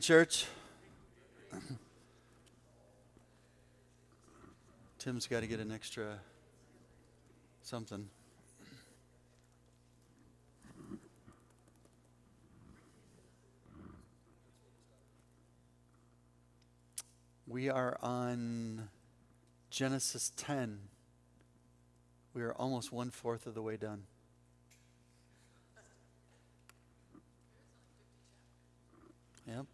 Church. Tim's got to get an extra something. We are on Genesis 10. We are almost 1/4 of the way done. Yep,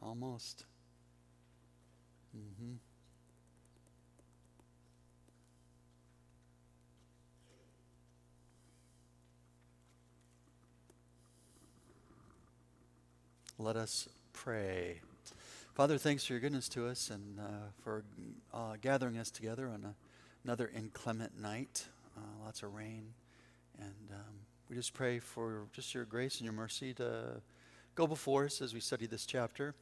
almost. Let us pray. Father, thanks for your goodness to us and for gathering us together on another inclement night. Lots of rain. And we just pray for just your grace and your mercy to go before us as we study this chapter.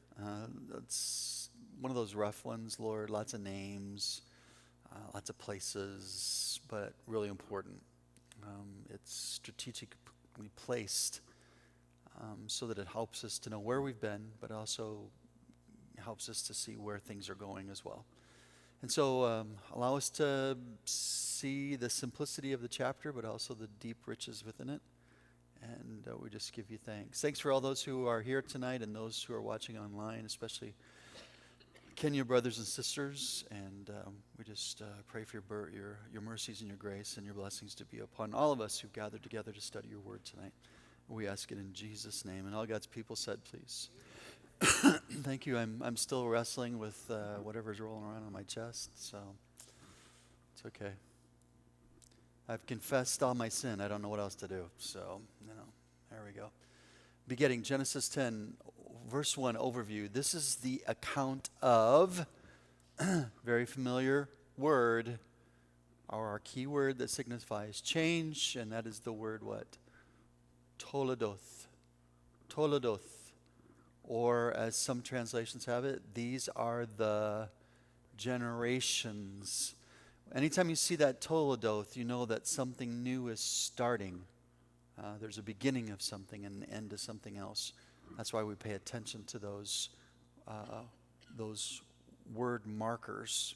It's one of those rough ones, Lord. Lots of names, lots of places, but really important. It's strategically placed so that it helps us to know where we've been, but also helps us to see where things are going as well. And so allow us to see the simplicity of the chapter, but also the deep riches within it. And we just give you thanks. Thanks for all those who are here tonight and those who are watching online, especially Kenya brothers and sisters. And we just pray for your mercies and your grace and your blessings to be upon all of us who've gathered together to study your word tonight. We ask it in Jesus' name. And all God's people said, please. Thank you. I'm still wrestling with whatever's rolling around on my chest, so it's okay. I've confessed all my sin. I don't know what else to do. So, there we go. Beginning Genesis 10, verse 1 overview. This is the account of very familiar word, or our key word that signifies change, and that is the word what? Toledoth. Toledoth. Or as some translations have it, these are the generations. Anytime you see that Toledoth, you know that something new is starting. There's a beginning of something and an end to something else. That's why we pay attention to those word markers.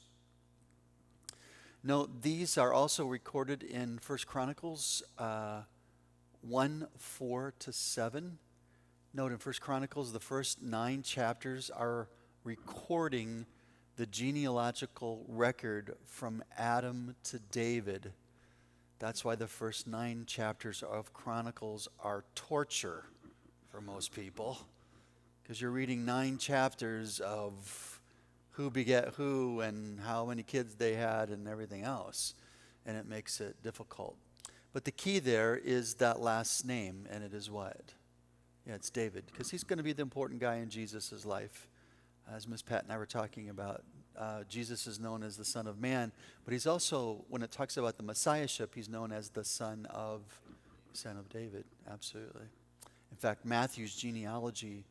Note, these are also recorded in 1 Chronicles 1:4-7. Note in 1 Chronicles, the first 9 chapters are recording the genealogical record from Adam to David. That's why the first 9 chapters of Chronicles are torture for most people, because you're reading 9 chapters of who beget who and how many kids they had and everything else, and it makes it difficult. But the key there is that last name, and it is what? Yeah, it's David, because he's going to be the important guy in Jesus' life. As Miss Pat and I were talking about, Jesus is known as the Son of Man, but he's also, when it talks about the Messiahship, he's known as the Son of David. Absolutely. In fact, Matthew's genealogy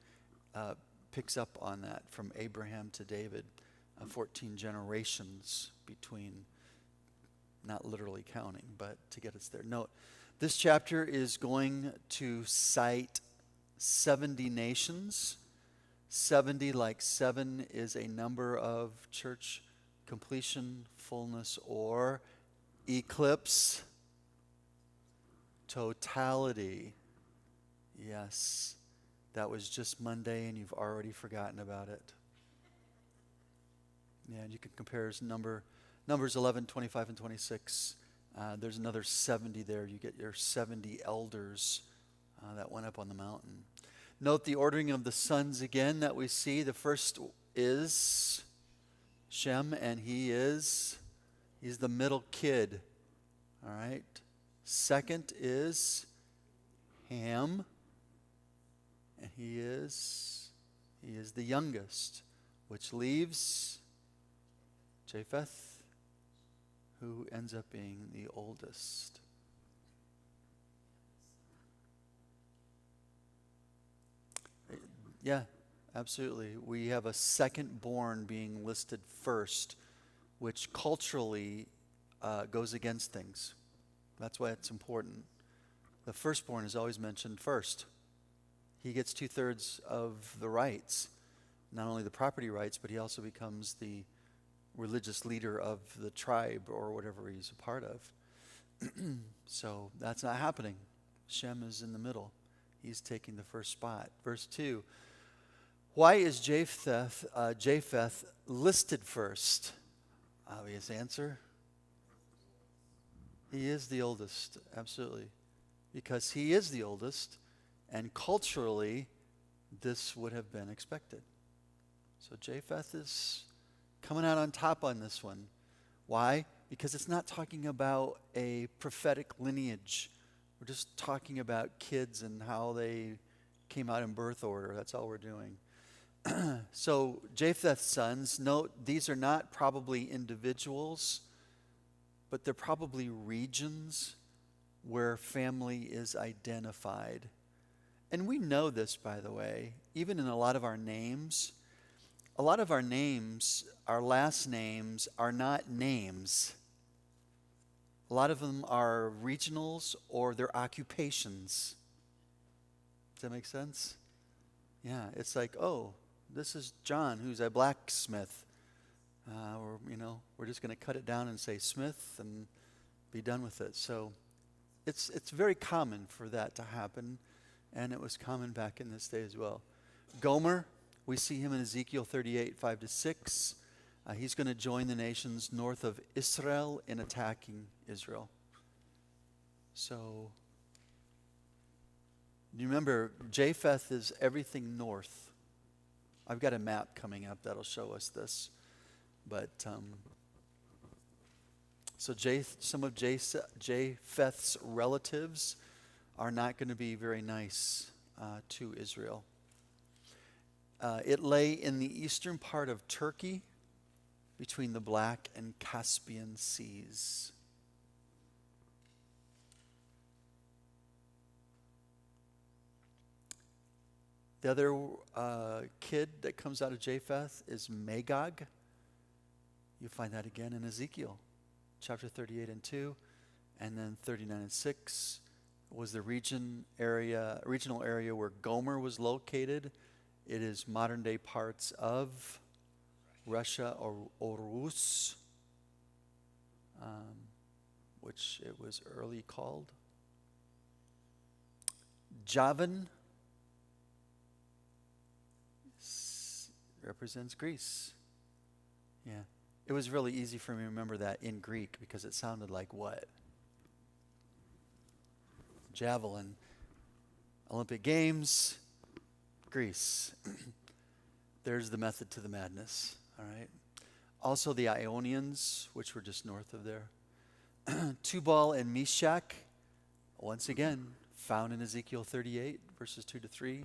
picks up on that from Abraham to David, 14 generations between, not literally counting, but to get us there. Note, this chapter is going to cite 70 nations. 70, like 7, is a number of church completion, fullness, or eclipse. Totality. Yes, that was just Monday and you've already forgotten about it. Yeah, and you can compare Numbers 11, 25, and 26. There's another 70 there. You get your 70 elders that went up on the mountain. Note the ordering of the sons again that we see. The first is Shem, and he's the middle kid. All right. Second is Ham, and he is the youngest, which leaves Japheth, who ends up being the oldest. Yeah, absolutely. We have a second born being listed first, which culturally goes against things. That's why it's important. The firstborn is always mentioned first. He gets 2/3 of the rights. not only the property rights, but he also becomes the religious leader of the tribe or whatever he's a part of. So that's not happening. Shem is in the middle. He's taking the first spot. Verse 2. Why is Japheth listed first? Obvious answer. He is the oldest, absolutely. Because he is the oldest, and culturally, this would have been expected. So Japheth is coming out on top on this one. Why? Because it's not talking about a prophetic lineage. We're just talking about kids and how they came out in birth order. That's all we're doing. So Japheth's sons, note these are not probably individuals, but they're probably regions where family is identified. And we know this, by the way, even in a lot of our names. A lot of our names, our last names, are not names. A lot of them are regionals or they're occupations. Does that make sense? Yeah, it's like, oh, this is John, who's a blacksmith. We're just going to cut it down and say Smith and be done with it. So it's very common for that to happen, and it was common back in this day as well. Gomer, we see him in Ezekiel 38, 5-6. He's going to join the nations north of Israel in attacking Israel. So, you remember, Japheth is everything north. I've got a map coming up that'll show us this. But, so some of Japheth's relatives are not going to be very nice to Israel. It lay in the eastern part of Turkey between the Black and Caspian Seas. The other kid that comes out of Japheth is Magog. You find that again in Ezekiel, chapter 38 and 2, and then 39 and 6 was the regional area where Gomer was located. It is modern day parts of Russia or Rus, which it was early called. Javan represents Greece. Yeah. It was really easy for me to remember that in Greek because it sounded like what? Javelin. Olympic Games, Greece. There's the method to the madness, all right? Also the Ionians, which were just north of there. Tubal and Meshach, once again, found in Ezekiel 38, verses 2-3.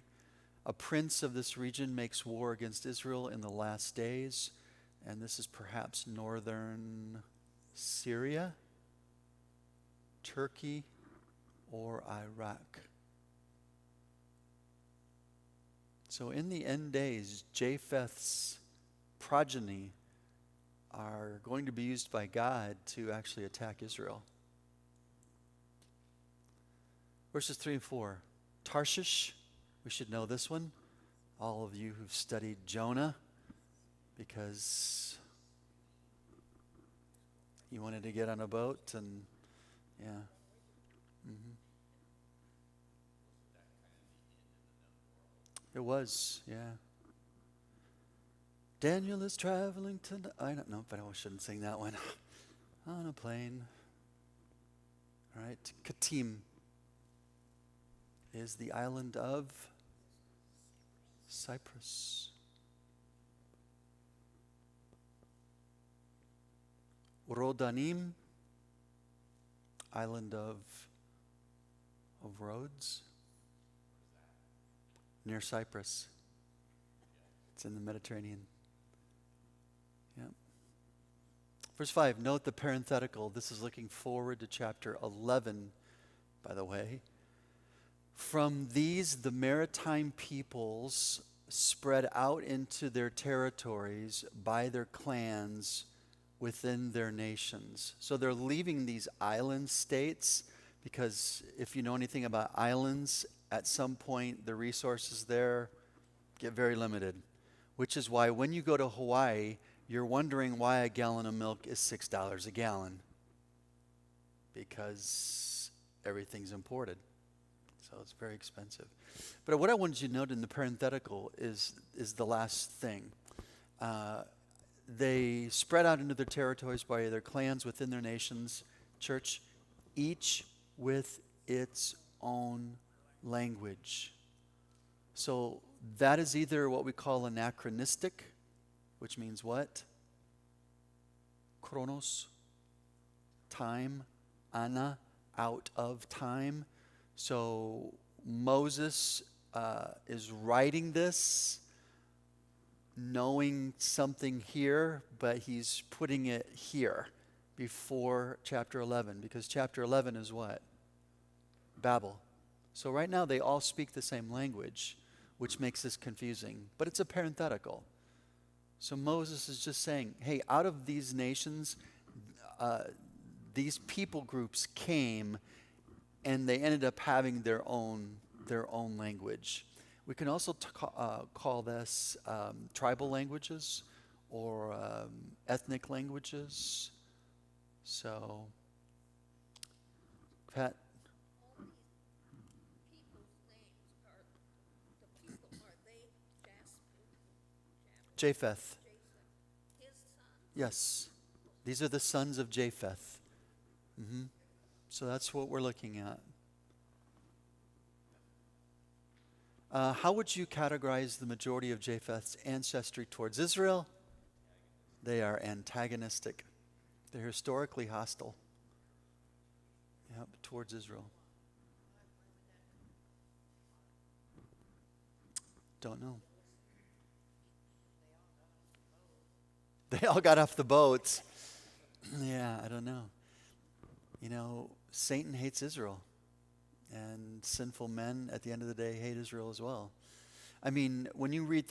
A prince of this region makes war against Israel in the last days, and this is perhaps northern Syria, Turkey, or Iraq. So in the end days, Japheth's progeny are going to be used by God to actually attack Israel. Verses 3 and 4. Tarshish, we should know this one. All of you who've studied Jonah, because he wanted to get on a boat and, yeah. Mm-hmm. It was, yeah. Daniel is traveling to, I don't know, but I shouldn't sing that one. On a plane. All right, Katim is the island of Cyprus. Rodanim, island of Rhodes, near Cyprus. It's in the Mediterranean. Yep. Verse 5, note the parenthetical. This is looking forward to chapter 11, by the way. From these, the maritime peoples spread out into their territories by their clans within their nations. So they're leaving these island states because if you know anything about islands, at some point the resources there get very limited, which is why when you go to Hawaii, you're wondering why a gallon of milk is $6 a gallon. Because everything's imported. So it's very expensive. But what I wanted you to note in the parenthetical is the last thing. They spread out into their territories by their clans within their nations, church, each with its own language. So that is either what we call anachronistic, which means what? Chronos, time, ana, out of time. So Moses is writing this, knowing something here, but he's putting it here before chapter 11, because chapter 11 is what? Babel. So right now they all speak the same language, which makes this confusing, but it's a parenthetical. So Moses is just saying, hey, out of these nations, these people groups came, and they ended up having their own language. We can also call this tribal languages or ethnic languages. So, Pat? All these people's names are, the people, are they Japheth. His son? Yes. These are the sons of Japheth. Mm-hmm. So that's what we're looking at. How would you categorize the majority of Japheth's ancestry towards Israel? They are antagonistic. They're historically hostile. Yep, towards Israel. Don't know. They all got off the boats. Yeah, I don't know. You know, Satan hates Israel. And sinful men, at the end of the day, hate Israel as well. I mean, when you read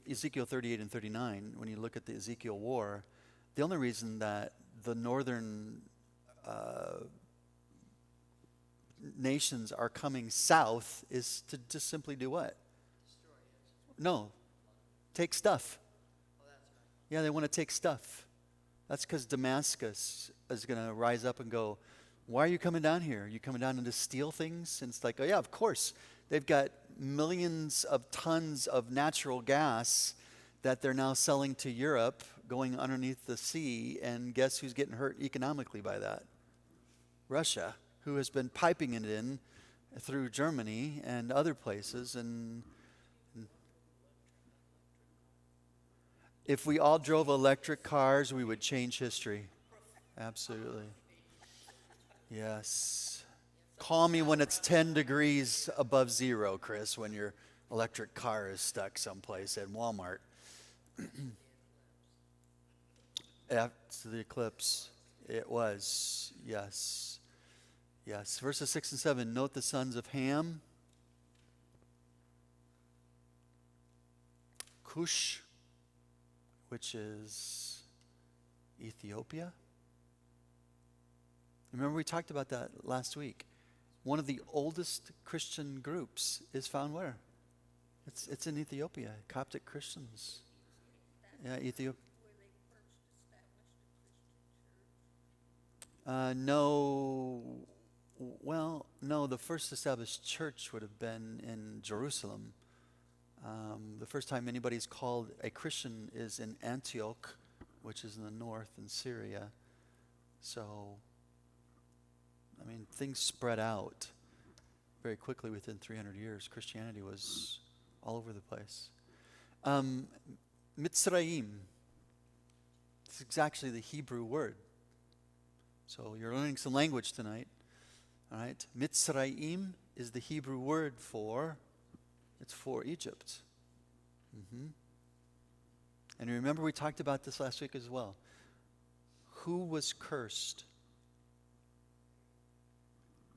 Ezekiel 38 and 39, when you look at the Ezekiel war, the only reason that the northern nations are coming south is to just simply do what? Destroy it. No, take stuff. Oh, that's right. Yeah, they want to take stuff. That's because Damascus is going to rise up and go, why are you coming down here? Are you coming down to steal things? And it's like, oh yeah, of course. They've got millions of tons of natural gas that they're now selling to Europe, going underneath the sea, and guess who's getting hurt economically by that? Russia, who has been piping it in through Germany and other places. And if we all drove electric cars, we would change history. Absolutely. Yes. Call me when it's 10 degrees above zero, Chris, when your electric car is stuck someplace at Walmart. After the eclipse, it was, yes. Yes. Verses 6 and 7, note the sons of Ham, Cush, which is Ethiopia. Remember we talked about that last week. One of the oldest Christian groups is found where? It's in Ethiopia, Coptic Christians. Yeah, Ethiopia. Where they first established a Christian church? No, well, no, the first established church would have been in Jerusalem. The first time anybody's called a Christian is in Antioch, which is in the north in Syria. So, I mean, things spread out very quickly within 300 years. Christianity was all over the place. Mitzrayim. It's actually the Hebrew word. So you're learning some language tonight. All right. Mitzrayim is the Hebrew word it's for Egypt. Mm-hmm. And remember we talked about this last week as well. Who was cursed?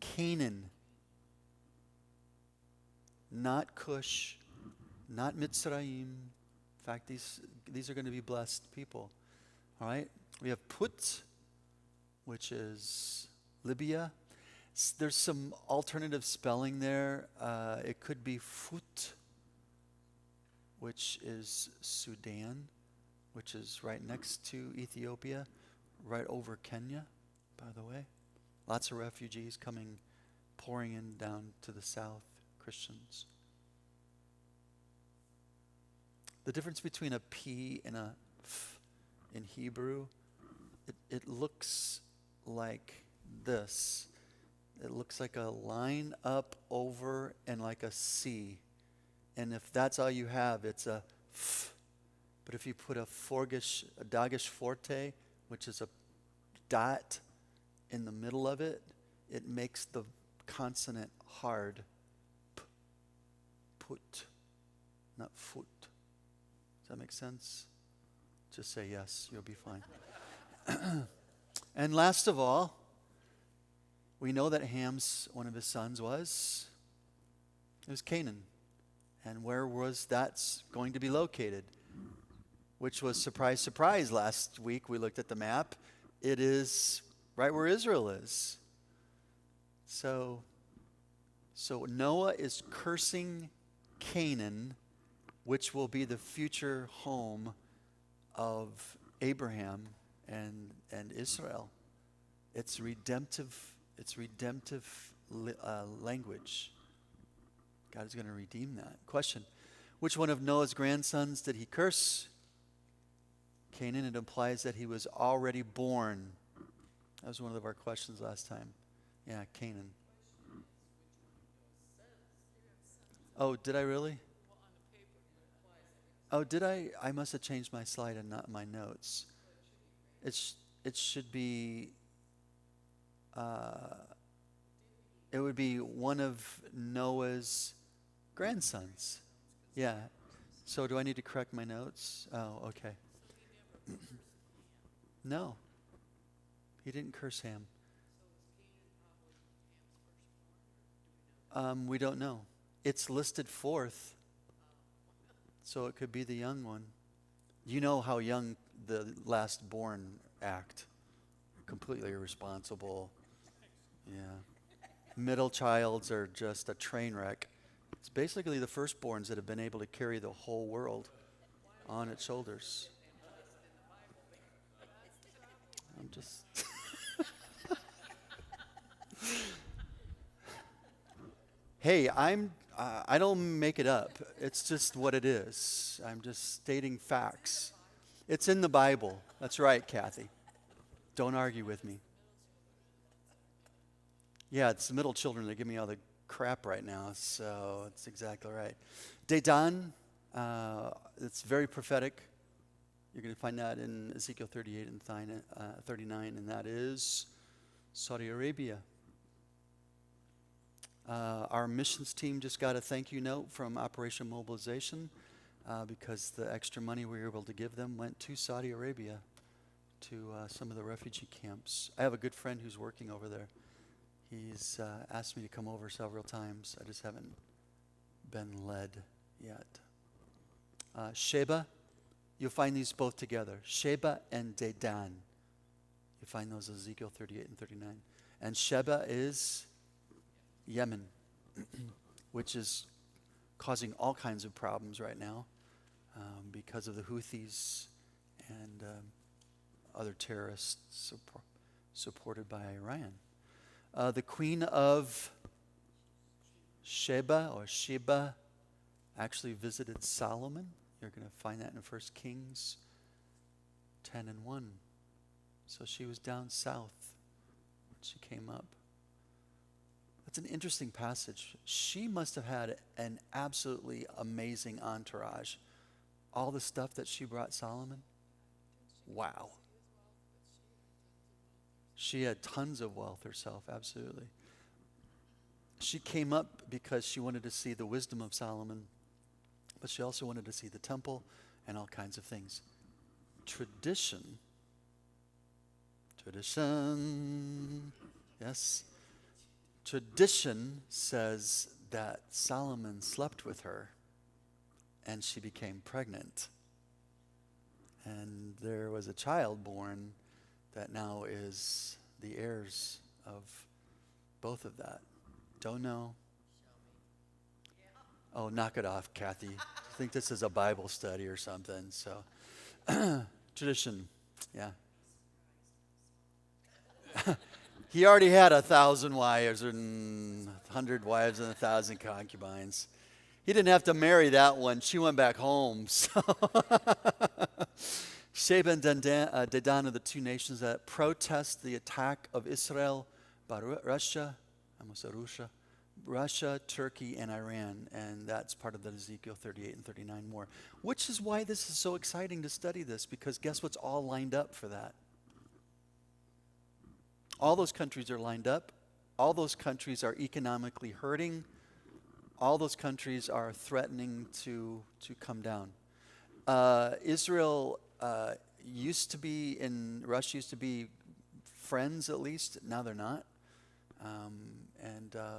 Canaan. Not Cush, not Mitzrayim. In fact, these are going to be blessed people. All right? We have Put, which is Libya. There's some alternative spelling there. It could be Fut, which is Sudan, which is right next to Ethiopia, right over Kenya, by the way. Lots of refugees pouring in down to the south, Christians. The difference between a P and a F in Hebrew, it looks like this. It looks like a line up, over, and like a C. And if that's all you have, it's a F. But if you put a dagesh forte, which is a dot in the middle of it, it makes the consonant hard. P, put, not foot. Does that make sense? Just say yes, you'll be fine. And last of all, we know that Ham's, one of his sons was Canaan. And where was that going to be located? Which was, surprise, surprise, last week we looked at the map. It is right where Israel is. So Noah is cursing Canaan, which will be the future home of Abraham and Israel. It's redemptive language. God is going to redeem that. Question: which one of Noah's grandsons did he curse? Canaan. It implies that he was already born. That was one of our questions last time. Yeah, Canaan. Oh, did I really? Oh, did I? I must have changed my slide and not my notes. It should be. It would be one of Noah's grandsons. Yeah. So do I need to correct my notes? Oh, okay. No. He didn't curse Ham. We don't know. It's listed fourth. So it could be the young one. You know how young the last born act. Completely irresponsible. Yeah. Middle childs are just a train wreck. It's basically the firstborns that have been able to carry the whole world on its shoulders. I'm just... Hey, I don't make it up. It's just what it is. I'm just stating facts. It's in the Bible. That's right, Kathy. Don't argue with me. Yeah, it's the middle children that give me all the crap right now, so it's exactly right. Dedan, it's very prophetic. You're going to find that in Ezekiel 38 and 39, and that is Saudi Arabia. Our missions team just got a thank you note from Operation Mobilization because the extra money we were able to give them went to Saudi Arabia, to some of the refugee camps. I have a good friend who's working over there. He's asked me to come over several times. I just haven't been led yet. Sheba, you'll find these both together. Sheba and Dedan. You find those in Ezekiel 38 and 39. And Sheba is Yemen, which is causing all kinds of problems right now because of the Houthis and other terrorists supported by Iran. The queen of Sheba actually visited Solomon. You're going to find that in 1 Kings 10 and 1. So she was down south when she came up. That's an interesting passage. She must have had an absolutely amazing entourage. All the stuff that she brought Solomon. Wow. She had tons of wealth herself, absolutely. She came up because she wanted to see the wisdom of Solomon, but she also wanted to see the temple and all kinds of things. Tradition, yes. Tradition says that Solomon slept with her and she became pregnant. And there was a child born that now is the heirs of both of that. Don't know. Oh, knock it off, Kathy. I think this is a Bible study or something. So, tradition, yeah. He already had 1,000 wives and 100 wives and 1,000 concubines. He didn't have to marry that one. She went back home. So Sheba and Dedan are the two nations that protest the attack of Israel by Russia, I almost said Russia, Turkey, and Iran. And that's part of the Ezekiel 38 and 39 war, which is why this is so exciting to study this, because guess what's all lined up for that? All those countries are lined up. All those countries are economically hurting. All those countries are threatening to come down. Israel used to be Russia used to be friends, at least. Now they're not.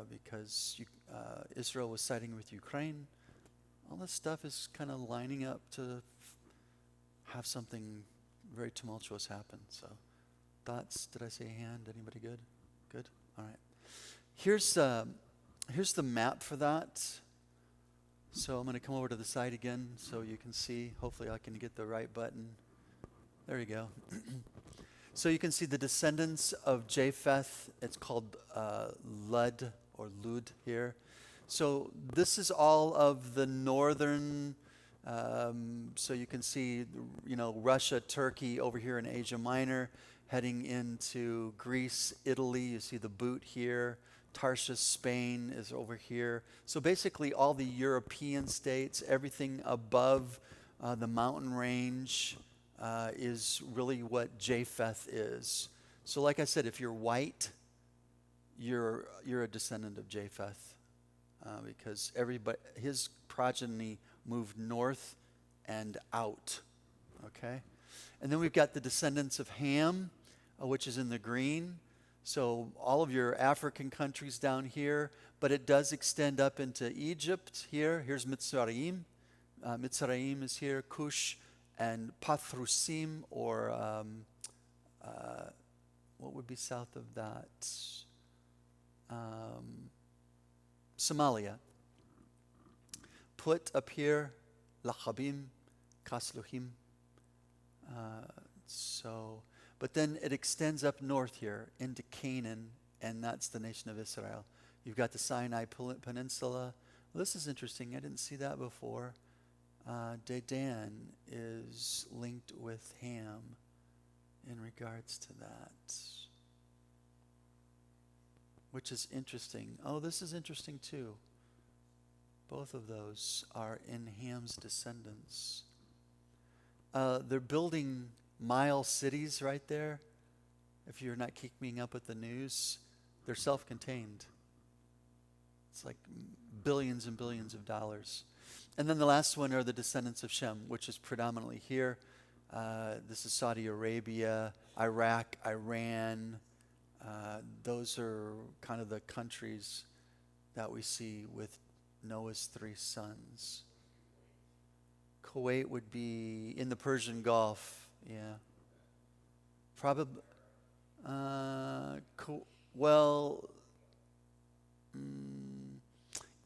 Because Israel was siding with Ukraine, all this stuff is kind of lining up to have something very tumultuous happen. So, thoughts? Did I say hand? Anybody good? Good? All right. Here's the map for that. So I'm going to come over to the side again so you can see. Hopefully I can get the right button. There you go. So you can see the descendants of Japheth. It's called Lud or Lud here. So this is all of the northern, so you can see, Russia, Turkey over here in Asia Minor, heading into Greece, Italy. You see the boot here. Tarshish, Spain is over here. So basically all the European states, everything above the mountain range is really what Japheth is. So like I said, if you're white, you're a descendant of Japheth, because his progeny moved north and out. Okay? And then we've got the descendants of Ham, which is in the green. So all of your African countries down here, but it does extend up into Egypt here. Here's Mitzrayim. Mitzrayim is here, Cush, and Pathrusim, or what would be south of that? Somalia. Put up here, Lachabim, Kasluhim. But then it extends up north here into Canaan, and that's the nation of Israel. You've got the Sinai Peninsula. Well, this is interesting. I didn't see that before. Dedan is linked with Ham in regards to that, which is interesting. Oh, this is interesting too. Both of those are in Ham's descendants. They're building mile cities right there. If you're not keeping up with the news, they're self-contained. It's like billions and billions of dollars. And then the last one are the descendants of Shem, which is predominantly here. This is Saudi Arabia, Iraq, Iran. Those are kind of the countries that we see with Noah's 3 sons. Kuwait would be in the Persian Gulf. Yeah. Probably.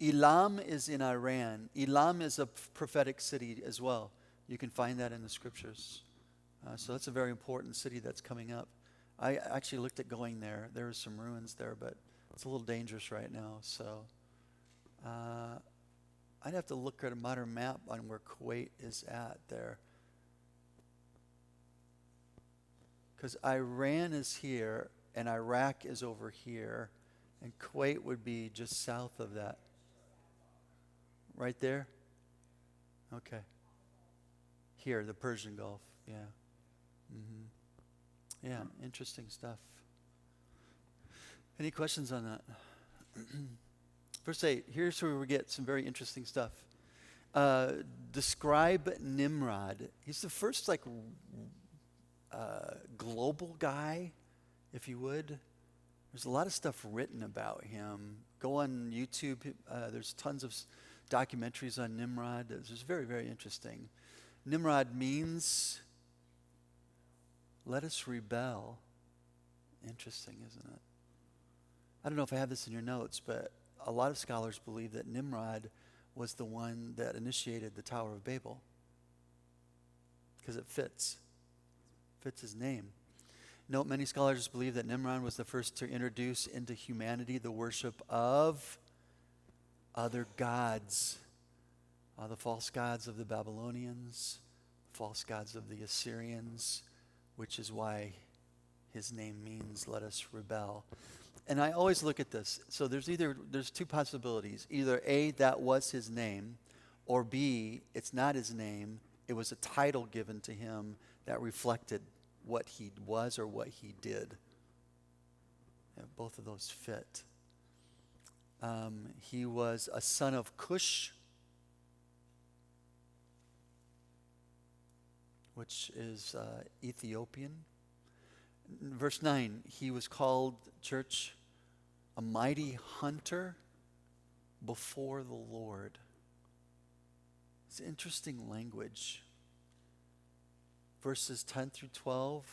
Elam is in Iran. Elam is a prophetic city as well. You can find that in the scriptures. So that's a very important city that's coming up. I actually looked at going there. There are some ruins there, but it's a little dangerous right now. So I'd have to look at a modern map on where Kuwait is at there. Because Iran is here, and Iraq is over here, and Kuwait would be just south of that. Right there? Okay. Here, the Persian Gulf. Yeah. Mm-hmm. Yeah, interesting stuff. Any questions on that? Verse 8, here's where we get some very interesting stuff. Describe Nimrod. He's the first, global guy, if you would. There's a lot of stuff written about him. Go on YouTube. There's tons of documentaries on Nimrod. It's just very, very interesting. Nimrod means, let us rebel. Interesting, isn't it? I don't know if I have this in your notes, but a lot of scholars believe that Nimrod was the one that initiated the Tower of Babel. Because it fits his name. Note, many scholars believe that Nimrod was the first to introduce into humanity the worship of other gods. The false gods of the Babylonians, false gods of the Assyrians, which is why his name means let us rebel. And I always look at this. So there's two possibilities. Either A, that was his name, or B, it's not his name. It was a title given to him that reflected what he was or what he did. Yeah, both of those fit. He was a son of Cush, which is Ethiopian. Verse 9, he was called, church, a mighty hunter before the Lord. It's interesting language. Verses 10 through 12,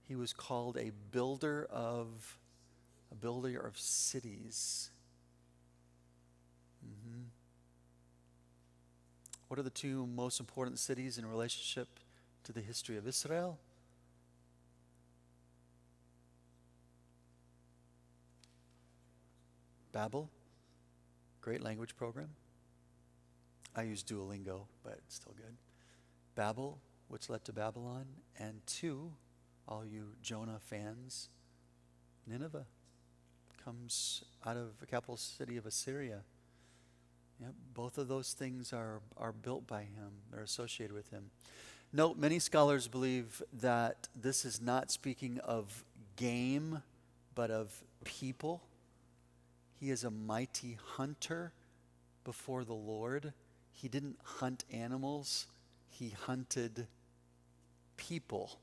he was called a builder of cities. What are the two most important cities in relationship to the history of Israel? Babel, great language program. I use Duolingo, but it's still good. Babel, which led to Babylon. And two, all you Jonah fans, Nineveh comes out of the capital city of Assyria. Yep, both of those things are built by him. They're associated with him. Note, many scholars believe that this is not speaking of game, but of people. He is a mighty hunter before the Lord. He didn't hunt animals. He hunted people.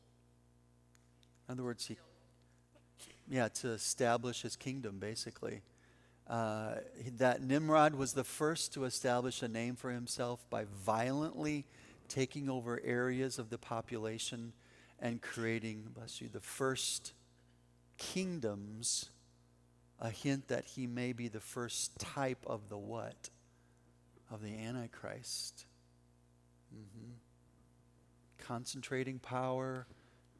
In other words, to establish his kingdom, basically. That Nimrod was the first to establish a name for himself by violently taking over areas of the population and creating, the first kingdoms, a hint that he may be the first type of the what? Of the Antichrist. Concentrating power,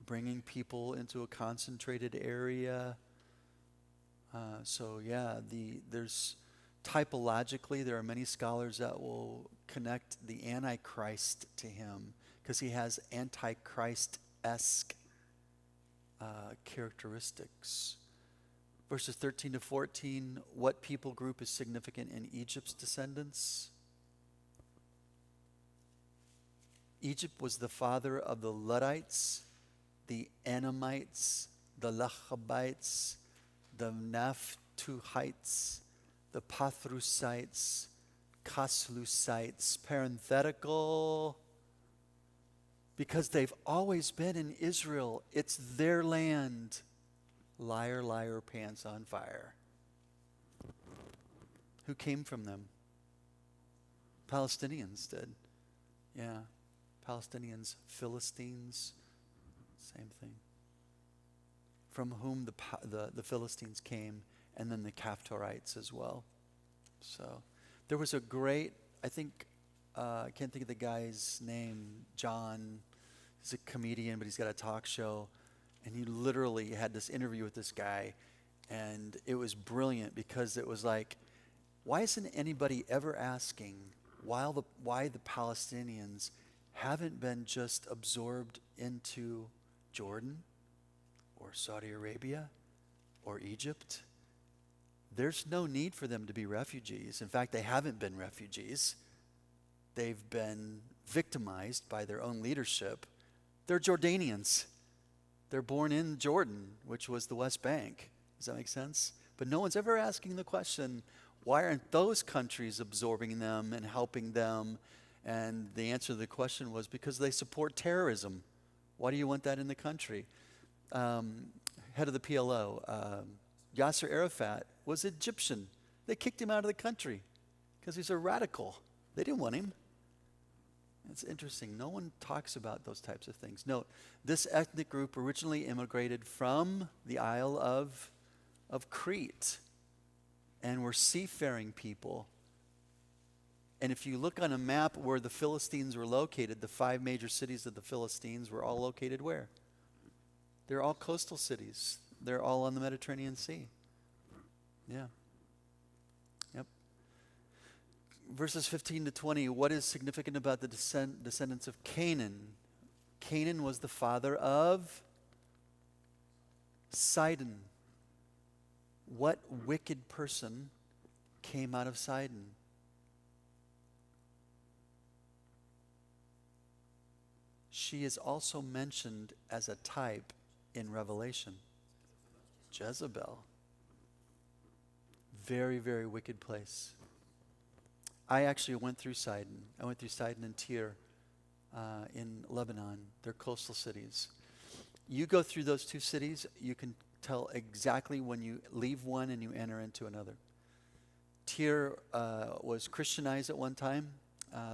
bringing people into a concentrated area. There's typologically, there are many scholars that will connect the Antichrist to him because he has Antichrist-esque characteristics. Verses 13 to 14, what people group is significant in Egypt's descendants? Egypt was the father of the Luddites, the Anamites, the Lachabites, the Naphtuhites, the Pathrusites, Kaslusites, parenthetical, because they've always been in Israel. It's their land. Liar, liar, pants on fire. Who came from them? Palestinians did. Yeah. Palestinians, Philistines, same thing. From whom the Philistines came, and then the Caphtorites as well. So there was a great, I can't think of the guy's name, John. He's a comedian, but he's got a talk show. And he literally had this interview with this guy, and it was brilliant because it was like, why isn't anybody ever asking why the Palestinians haven't been just absorbed into Jordan or Saudi Arabia or Egypt? There's no need for them to be refugees. In fact, they haven't been refugees. They've been victimized by their own leadership. They're Jordanians. They're born in Jordan, which was the West Bank. Does that make sense? But no one's ever asking the question, why aren't those countries absorbing them and helping them? And the answer to the question was because they support terrorism. Why do you want that in the country? Head of the PLO, Yasser Arafat, was Egyptian. They kicked him out of the country because he's a radical. They didn't want him. It's interesting. No one talks about those types of things. Note, this ethnic group originally immigrated from the Isle of Crete and were seafaring people. And if you look on a map where the Philistines were located, the 5 major cities of the Philistines were all located where? They're all coastal cities. They're all on the Mediterranean Sea. Yeah. Yep. Verses 15 to 20, what is significant about the descendants of Canaan? Canaan was the father of Sidon. What wicked person came out of Sidon? She is also mentioned as a type in Revelation. Jezebel. Very, very wicked place. I actually went through Sidon. I went through Sidon and Tyre in Lebanon. They're coastal cities. You go through those 2 cities, you can tell exactly when you leave one and you enter into another. Tyre was Christianized at one time.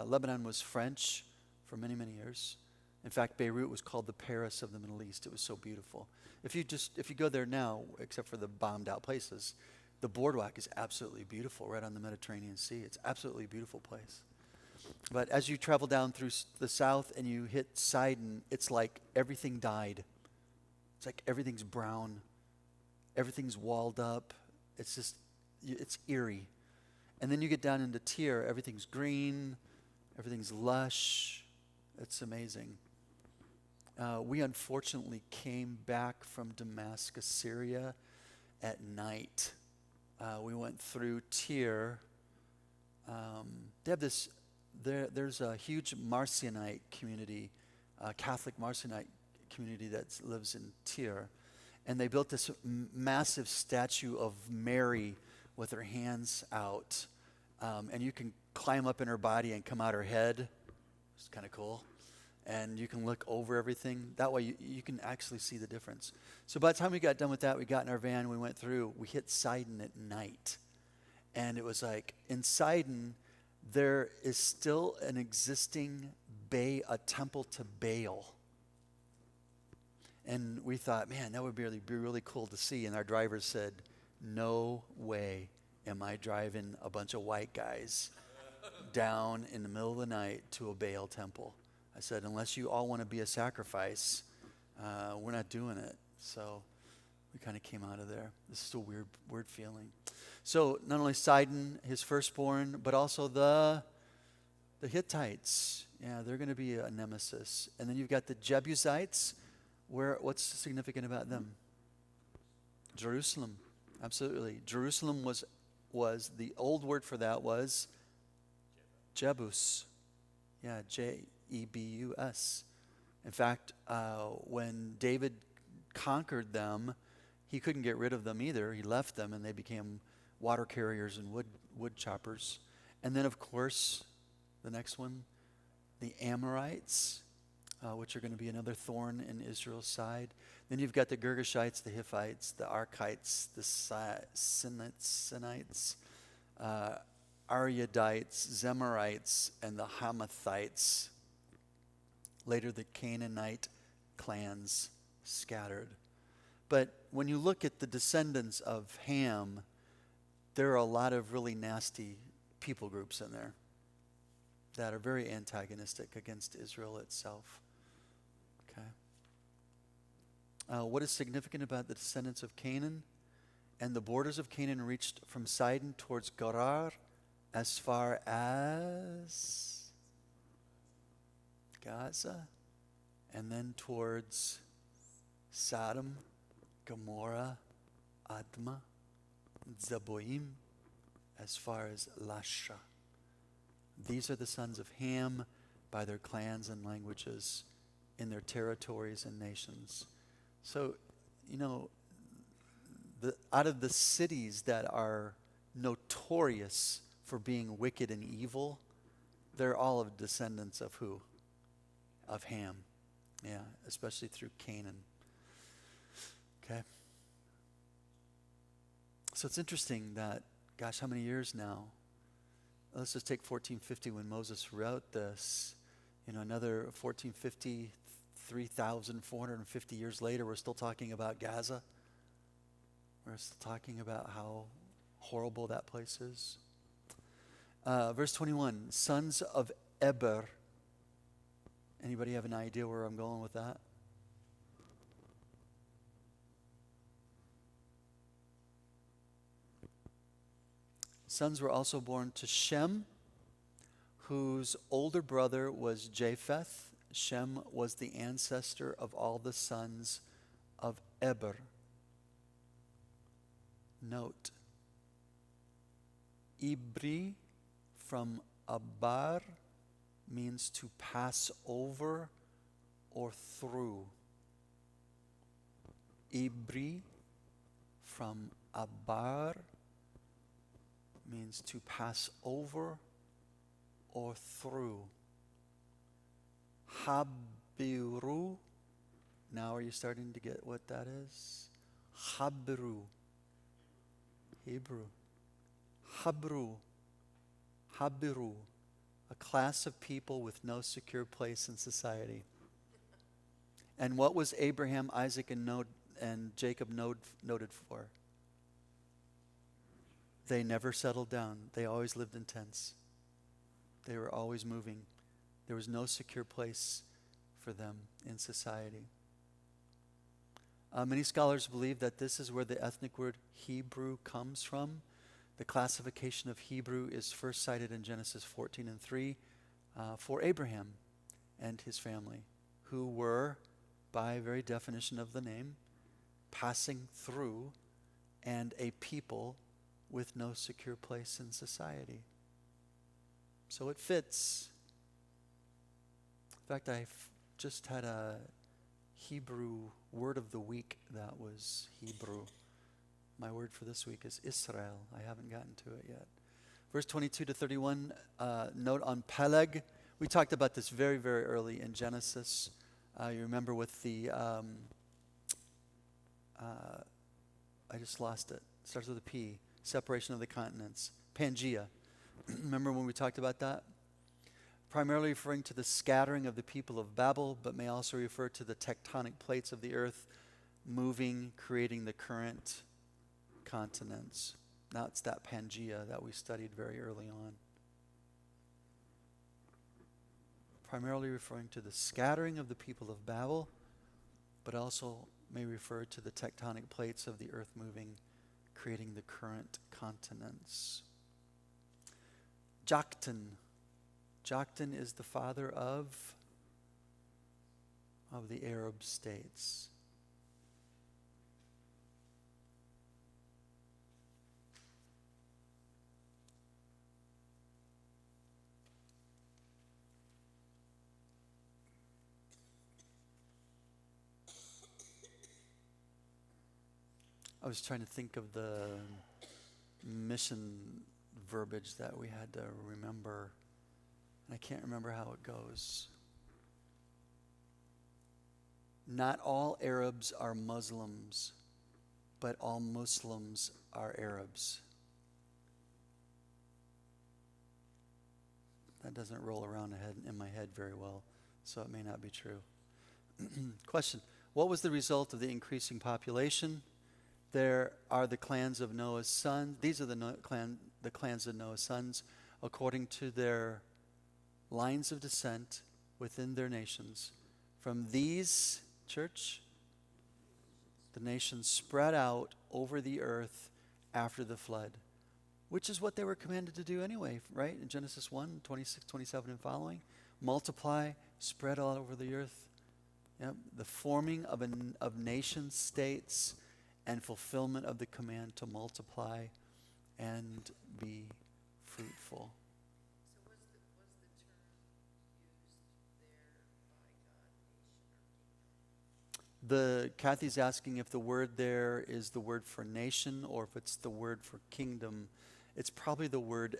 Lebanon was French for many, many years. In fact, Beirut was called the Paris of the Middle East. It was so beautiful. If you go there now, except for the bombed out places, the boardwalk is absolutely beautiful right on the Mediterranean Sea. It's absolutely a beautiful place. But as you travel down through the south and you hit Sidon, it's like everything died. It's like everything's brown. Everything's walled up. It's eerie. And then you get down into Tyre, everything's green, everything's lush. It's amazing. We unfortunately came back from Damascus, Syria at night. We went through Tyre. They have this, there's a huge Marcionite community, Catholic Marcionite community that lives in Tyre. And they built this massive statue of Mary with her hands out. And you can climb up in her body and come out her head. It's kind of cool. And you can look over everything. That way you can actually see the difference. So by the time we got done with that, we got in our van, we went through, we hit Sidon at night. And it was like, in Sidon, there is still an existing a temple to Baal. And we thought, man, that would be really cool to see. And our driver said, no way am I driving a bunch of white guys down in the middle of the night to a Baal temple. I said, unless you all want to be a sacrifice, we're not doing it. So we kind of came out of there. This is a weird feeling. So not only Sidon, his firstborn, but also the Hittites. Yeah, they're going to be a nemesis. And then you've got the Jebusites. What's significant about them? Jerusalem. Absolutely. Jerusalem was the old word for that was Jebus. Yeah, Jebus. In fact, when David conquered them, he couldn't get rid of them either. He left them, and they became water carriers and wood choppers. And then, of course, the next one, the Amorites, which are going to be another thorn in Israel's side. Then you've got the Girgashites, the Hippites, the Archites, the Sinites, Aryadites, Zemarites, and the Hamathites. Later, the Canaanite clans scattered. But when you look at the descendants of Ham, there are a lot of really nasty people groups in there that are very antagonistic against Israel itself. Okay. What is significant about the descendants of Canaan? And the borders of Canaan reached from Sidon towards Gerar as far as Gaza, and then towards Sodom, Gomorrah, Admah, Zeboim, as far as Lasha. These are the sons of Ham by their clans and languages in their territories and nations. So, out of the cities that are notorious for being wicked and evil, they're all of descendants of who? Of Ham. Yeah, especially through Canaan. Okay. So it's interesting that, gosh, how many years now? Let's just take 1450 when Moses wrote this. Another 1450, 3,450 years later, we're still talking about Gaza. We're still talking about how horrible that place is. Verse 21, sons of Eber. Anybody have an idea where I'm going with that? Sons were also born to Shem, whose older brother was Japheth. Shem was the ancestor of all the sons of Eber. Note, Ibri from Abar means to pass over or through. Ibri from Abar means to pass over or through. Habiru, now are you starting to get what that is? Habru, Hebrew. Habru, Habiru, a class of people with no secure place in society. And what was Abraham, Isaac, and Jacob noted for? They never settled down. They always lived in tents. They were always moving. There was no secure place for them in society. Many scholars believe that this is where the ethnic word Hebrew comes from. The classification of Hebrew is first cited in Genesis 14:3 for Abraham and his family, who were, by very definition of the name, passing through and a people with no secure place in society. So it fits. In fact, I just had a Hebrew word of the week that was Hebrew. My word for this week is Israel. I haven't gotten to it yet. Verse 22-31, note on Peleg. We talked about this very, very early in Genesis. You remember with the, I just lost it. Starts with a P. Separation of the continents. Pangea. Remember when we talked about that? Primarily referring to the scattering of the people of Babel, but may also refer to the tectonic plates of the earth moving, creating the current continents. Now it's that Pangea that we studied very early on. Primarily referring to the scattering of the people of Babel, but also may refer to the tectonic plates of the earth moving, creating the current continents. Joktan. Joktan is the father of the Arab states. I was trying to think of the mission verbiage that we had to remember. I can't remember how it goes. Not all Arabs are Muslims, but all Muslims are Arabs. That doesn't roll around in my head very well, so it may not be true. Question: what was the result of the increasing population? There are the clans of Noah's sons. These are the clans of Noah's sons, according to their lines of descent within their nations. From these, church, the nations spread out over the earth after the flood, which is what they were commanded to do anyway, right? In Genesis 1, 26, 27 and following. Multiply, spread all over the earth. Yep. The forming of nation states and fulfillment of the command to multiply and be fruitful. So was the term used there by God, nation or kingdom? Kathy's asking if the word there is the word for nation or if it's the word for kingdom. It's probably the word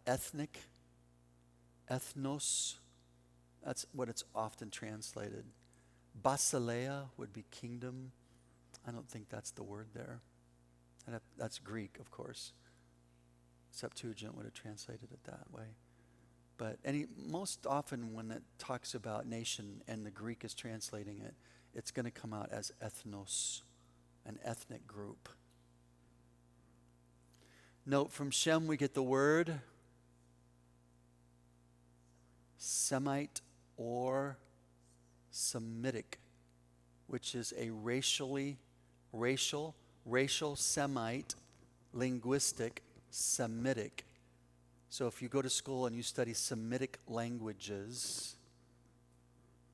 ethnic, ethnos. That's what it's often translated. Basileia would be kingdom. I don't think that's the word there. And that's Greek, of course. Septuagint would have translated it that way. But most often when it talks about nation and the Greek is translating it, it's going to come out as ethnos, an ethnic group. Note, from Shem we get the word Semite or Semitic, which is a racial Semite, linguistic Semitic. So if you go to school and you study Semitic languages,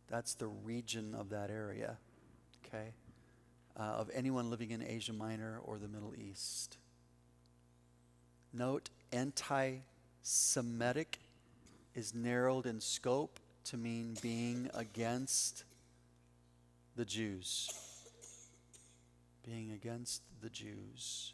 that's the region of that area, okay, of anyone living in Asia Minor or the Middle East. Note, anti-Semitic is narrowed in scope to mean being against the Jews. Being against the Jews.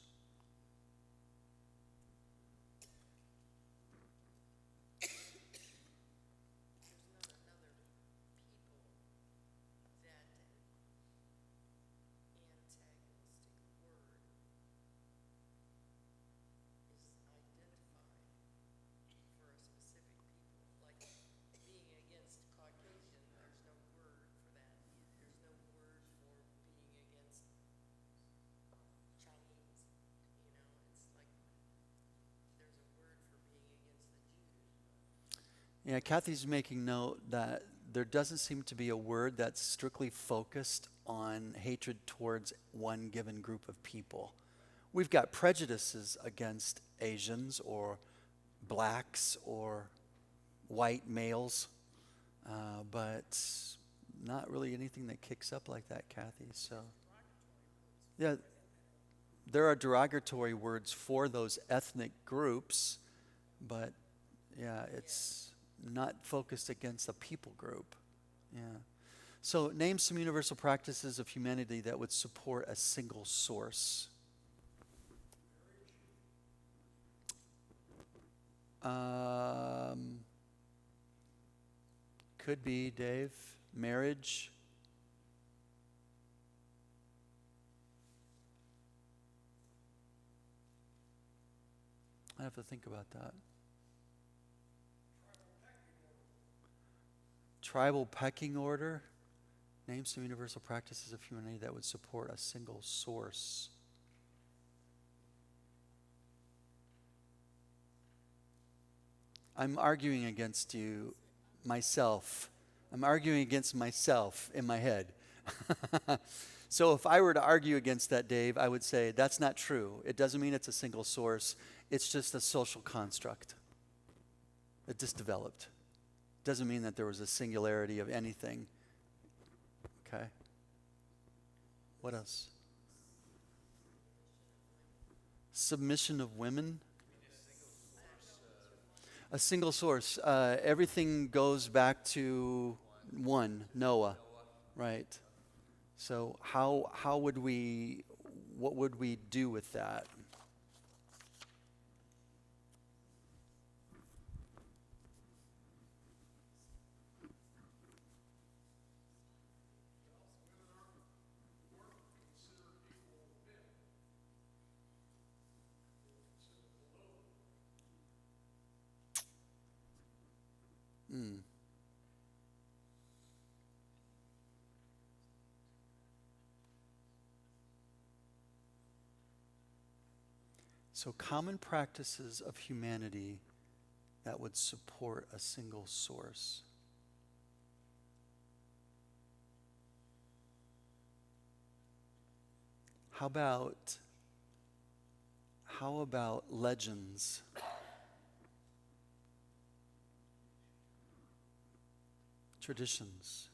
Yeah, Kathy's making note that there doesn't seem to be a word that's strictly focused on hatred towards one given group of people. We've got prejudices against Asians or blacks or white males, but not really anything that kicks up like that, Kathy. So, yeah, there are derogatory words for those ethnic groups, but yeah, it's not focused against a people group. Yeah. So name some universal practices of humanity that would support a single source. Could be, Dave. Marriage. I have to think about that. Tribal pecking order. Name some universal practices of humanity that would support a single source. I'm arguing against myself. I'm arguing against myself in my head. So if I were to argue against that, Dave, I would say that's not true. It doesn't mean it's a single source. It's just a social construct. It just developed. Doesn't mean that there was a singularity of anything. Okay. What else? Submission of women. A single source. Everything goes back to one, Noah. Right. So what would we do with that? So common practices of humanity that would support a single source. How about legends? Traditions.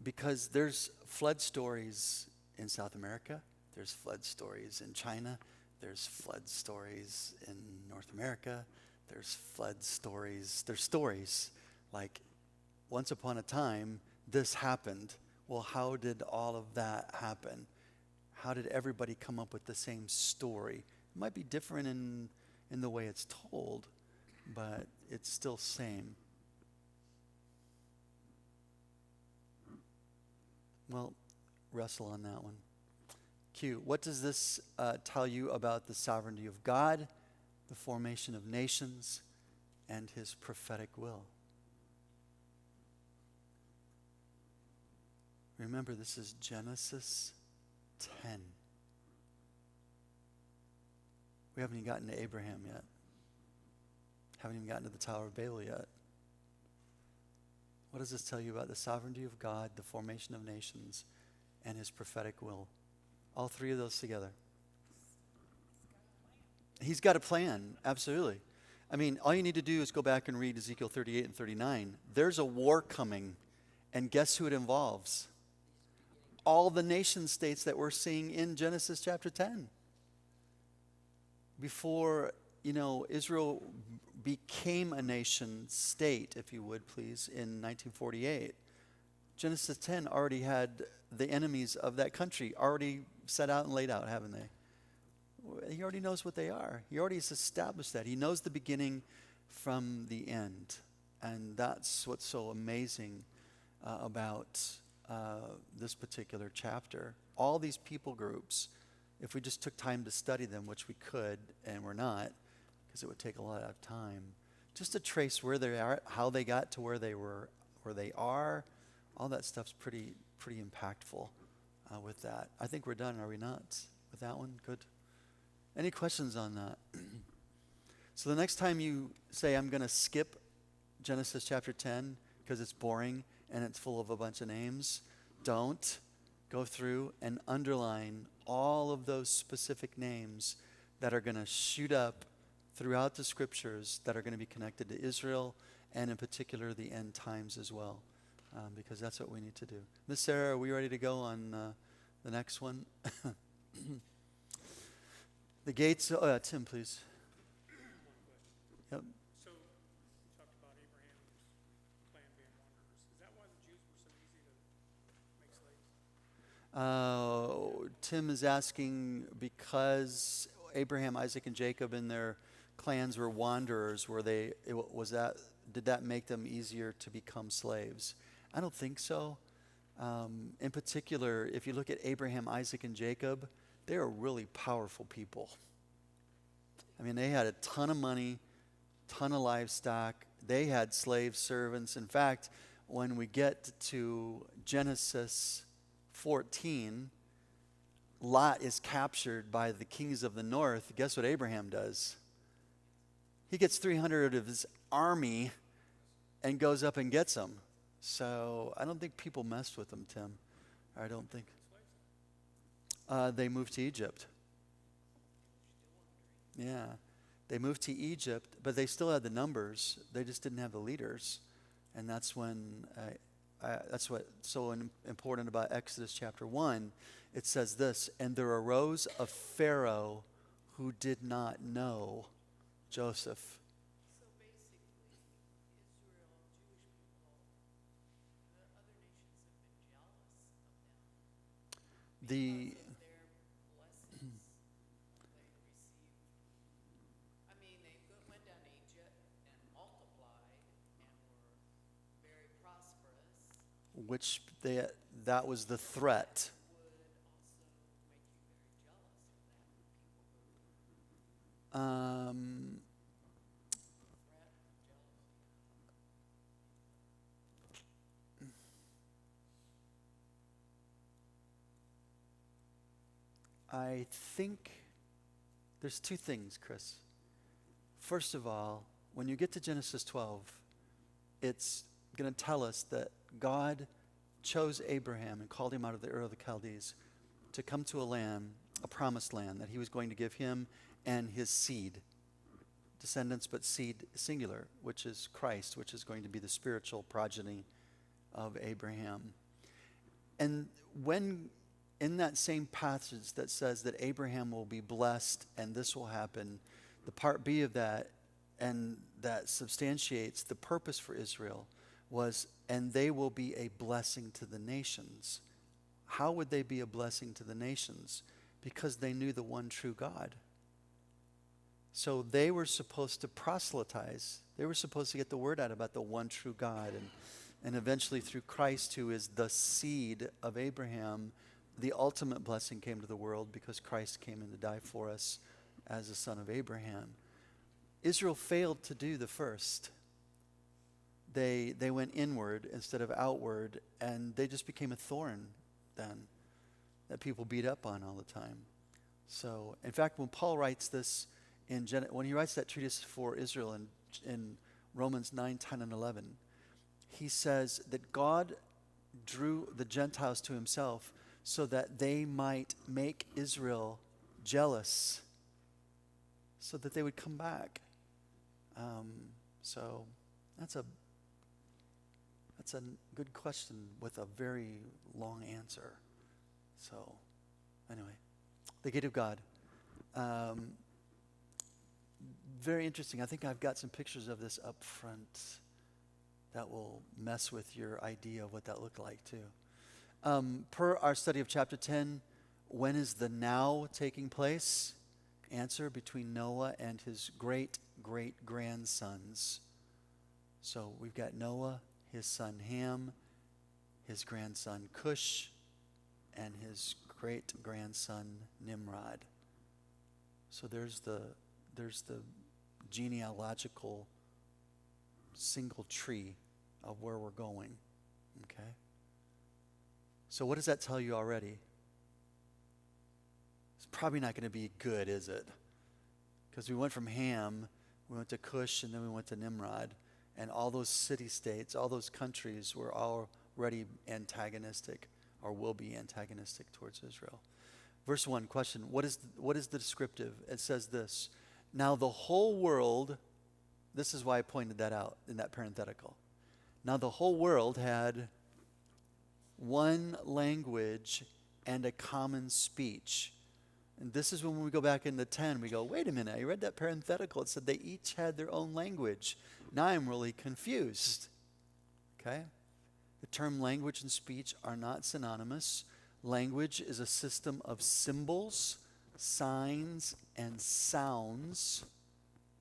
Because there's flood stories in South America, there's flood stories in China, there's flood stories in North America, there's stories like once upon a time this happened. Well, how did all of that happen? How did everybody come up with the same story? It might be different in the way it's told, but it's still same. Well, wrestle on that one. Q, what does this tell you about the sovereignty of God, the formation of nations, and his prophetic will? Remember, this is Genesis 10. We haven't even gotten to Abraham yet. Haven't even gotten to the Tower of Babel yet. What does this tell you about the sovereignty of God, the formation of nations, and his prophetic will? All three of those together. He's got a plan, absolutely. I mean, all you need to do is go back and read Ezekiel 38 and 39. There's a war coming, and guess who it involves? All the nation states that we're seeing in Genesis chapter 10. Before, Israel became a nation state, if you would please, in 1948, Genesis 10 already had the enemies of that country already set out and laid out, haven't they? He already knows what they are. He already has established that. He knows the beginning from the end. And that's what's so amazing about this particular chapter. All these people groups, if we just took time to study them, which we could, and we're not, because it would take a lot of time, just to trace where they are, how they got to where they are, all that stuff's pretty impactful with that. I think we're done, are we not? With that one? Good. Any questions on that? So the next time you say, I'm going to skip Genesis chapter 10 because it's boring and it's full of a bunch of names, don't. Go through and underline all of those specific names that are going to shoot up throughout the scriptures that are going to be connected to Israel and in particular the end times as well, because that's what we need to do. Miss Sarah, are we ready to go on the next one? The gates, Tim, please. Yep. So, you talked about Abraham's clan being wanderers. Is that why the Jews were so easy to make slaves? Tim is asking because Abraham, Isaac, and Jacob and their clans were wanderers. Did that make them easier to become slaves? I don't think so. In particular, if you look at Abraham, Isaac, and Jacob, they were really powerful people. I mean, they had a ton of money, ton of livestock. They had slave servants. In fact, when we get to Genesis 14, Lot is captured by the kings of the north. Guess what Abraham does? He gets 300 of his army and goes up and gets them. So I don't think people messed with them, Tim. I don't think. They moved to Egypt. Yeah. They moved to Egypt, but they still had the numbers. They just didn't have the leaders. And that's when, that's what's so important about Exodus chapter 1. It says this, and there arose a Pharaoh who did not know Joseph. So basically, Israel, Jewish people, the other nations have been jealous of them The because of their blessings they received. I mean, they went down to Egypt and multiplied and were very prosperous. which that was the threat. Would also make you very jealous of that people group. Threat, jealousy. I think there's two things, Chris. First of all, when you get to Genesis 12, it's going to tell us that God chose Abraham and called him out of the Ur of the Chaldees to come to a land, a promised land, that he was going to give him and his seed. Descendants, but seed singular, which is Christ, which is going to be the spiritual progeny of Abraham. And when in that same passage that says that Abraham will be blessed and this will happen, the part B of that, and that substantiates the purpose for Israel, was, and they will be a blessing to the nations. How would they be a blessing to the nations? Because they knew the one true God. So they were supposed to proselytize. They were supposed to get the word out about the one true God. And eventually through Christ, who is the seed of Abraham, the ultimate blessing came to the world because Christ came in to die for us as the son of Abraham. Israel failed to do the first. They went inward instead of outward, and they just became a thorn then that people beat up on all the time. So, in fact, when Paul writes this when he writes that treatise for Israel in in Romans 9, 10, and 11. He says that God drew the Gentiles to himself so that they might make Israel jealous, so that they would come back. So that's a good question with a very long answer. So anyway, the gate of God. Very interesting. I think I've got some pictures of this up front that will mess with your idea of what that looked like too. Per our study of chapter 10, when is the now taking place? Answer: between Noah and his great-great-grandsons. So we've got Noah, his son Ham, his grandson Cush, and his great-grandson Nimrod. So there's the genealogical single tree of where we're going. Okay? So what does that tell you already? It's probably not going to be good, is it? Because we went from Ham, we went to Cush, and then we went to Nimrod. And all those city-states, all those countries were already antagonistic or will be antagonistic towards Israel. Verse 1, question: what is the descriptive? It says this: now the whole world, this is why I pointed that out in that parenthetical. Now the whole world had one language and a common speech. And this is when we go back into 10, we go, wait a minute, I read that parenthetical. It said they each had their own language. Now I'm really confused. Okay? The term language and speech are not synonymous. Language is a system of symbols, signs, and sounds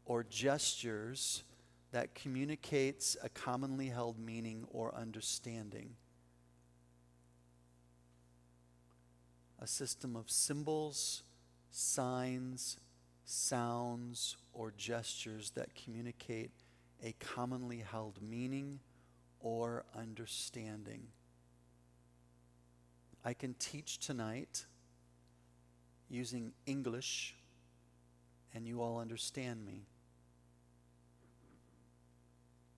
or gestures that communicates a commonly held meaning or understanding. A system of symbols, signs, sounds, or gestures that communicate a commonly held meaning or understanding. I can teach tonight using English, and you all understand me.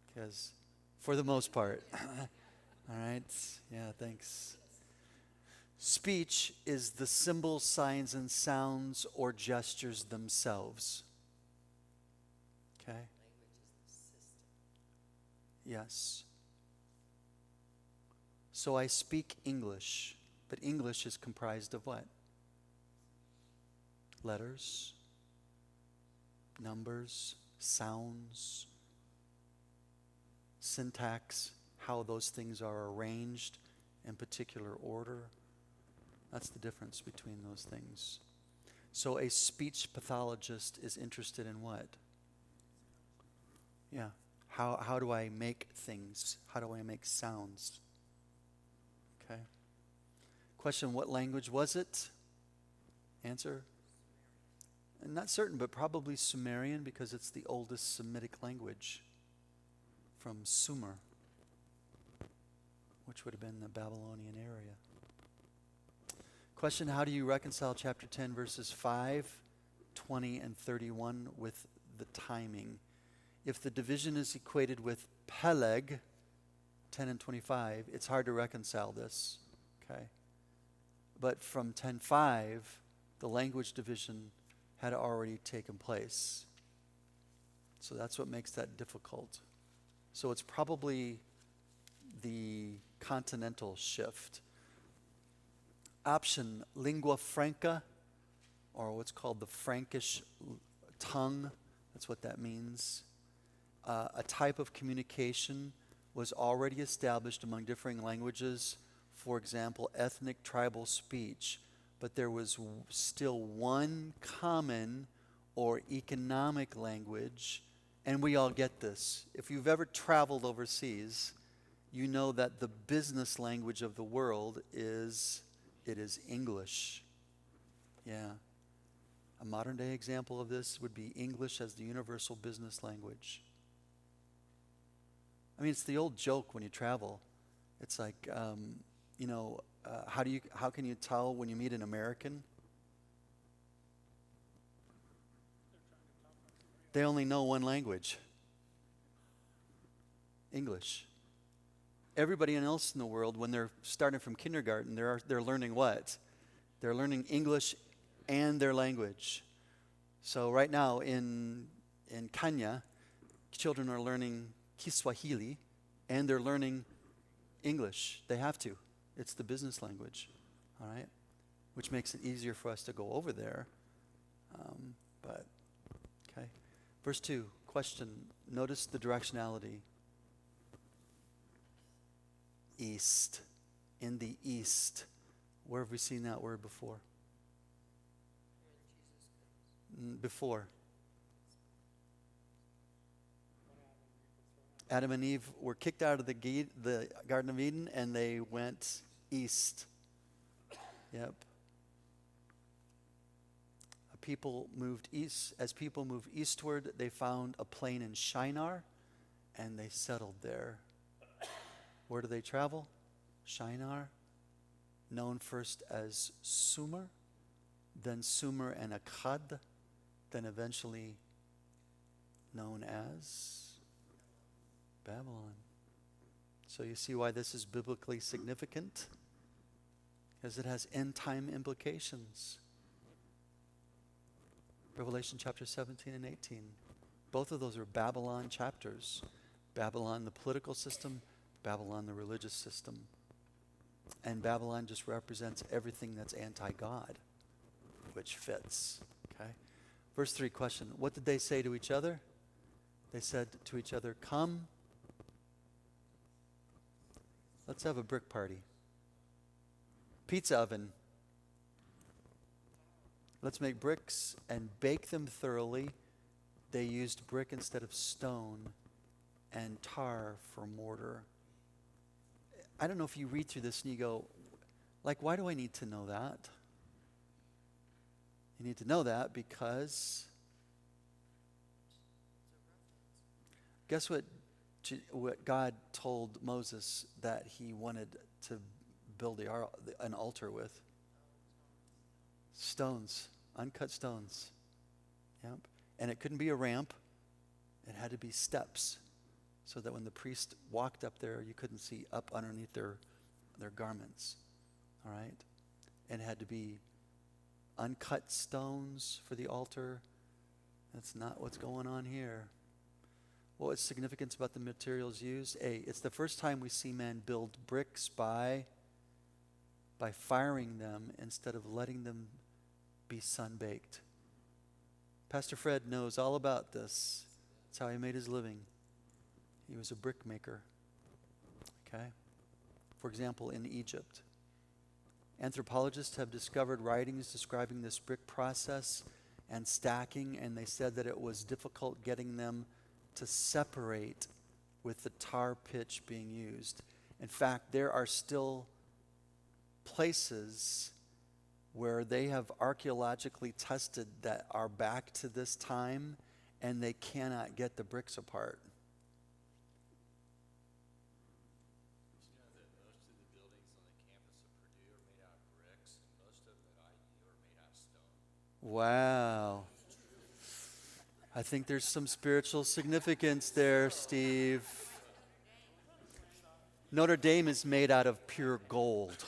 Because, for the most part. All right? Yeah, thanks. Speech is the symbols, signs, and sounds or gestures themselves. Okay? Yes. So I speak English, but English is comprised of what? Letters, numbers, sounds, syntax, how those things are arranged in particular order. That's the difference between those things. So a speech pathologist is interested in what? Yeah. How do I make things? How do I make sounds? Okay. Question: what language was it? Answer: I'm not certain, but probably Sumerian, because it's the oldest Semitic language from Sumer, which would have been the Babylonian area. Question: how do you reconcile chapter 10, verses 5, 20, and 31 with the timing? If the division is equated with Peleg, 10 and 25, it's hard to reconcile this. Okay? But from 10:5, the language division had already taken place. So that's what makes that difficult. So it's probably the continental shift. Option: lingua franca, or what's called the Frankish tongue. That's what that means. A type of communication was already established among differing languages. For example, ethnic tribal speech. But there was still one common or economic language, and we all get this. If you've ever traveled overseas, you know that the business language of the world is English. Yeah. A modern day example of this would be English as the universal business language. I mean, it's the old joke when you travel. It's like, how can you tell when you meet an American? They only know one language. English. Everybody else in the world, when they're starting from kindergarten, they're learning what? They're learning English and their language. So right now in Kenya, children are learning Kiswahili and they're learning English. They have to. It's the business language, all right? Which makes it easier for us to go over there. Okay. Verse 2, question. Notice the directionality. East. In the east. Where have we seen that word before? Before. Adam and Eve were kicked out of the Garden of Eden, and they went east. Yep. People moved east. As people moved eastward, they found a plain in Shinar, and they settled there. Where do they travel? Shinar, known first as Sumer, then Sumer and Akkad, then eventually known as Babylon. So you see why this is biblically significant? Because it has end time implications. Revelation chapter 17 and 18. Both of those are Babylon chapters. Babylon, the political system, Babylon, the religious system. And Babylon just represents everything that's anti-God, which fits. Okay. Verse 3, question. What did they say to each other? They said to each other, come, let's have a brick party. Pizza oven. Let's make bricks and bake them thoroughly. They used brick instead of stone and tar for mortar. I don't know if you read through this and you go, like, why do I need to know that? You need to know that because guess what God told Moses that he wanted to build an altar with? Stones, uncut stones. Yep. And it couldn't be a ramp. It had to be steps so that when the priest walked up there, you couldn't see up underneath their garments. All right? And it had to be uncut stones for the altar. That's not what's going on here. What is significance about the materials used? It's the first time we see men build bricks by firing them instead of letting them be sun-baked. Pastor Fred knows all about this. That's how he made his living. He was a brick maker. Okay? For example, in Egypt, anthropologists have discovered writings describing this brick process and stacking, and they said that it was difficult getting them to separate with the tar pitch being used. In fact, there are still places where they have archaeologically tested that are back to this time, and they cannot get the bricks apart. You know that most of the buildings on the campus of Purdue are made out of bricks, and most of them at IU are made out of stone. Wow. I think there's some spiritual significance there, Steve. Notre Dame is made out of pure gold.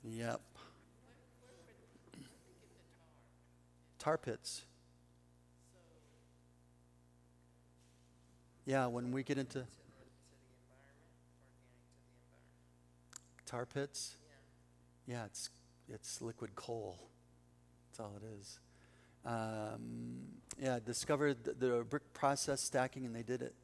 Yep. Tar pits. Yeah, when we get into tar pits, yeah, it's liquid coal. That's all it is. Discovered the brick process stacking, and they did it.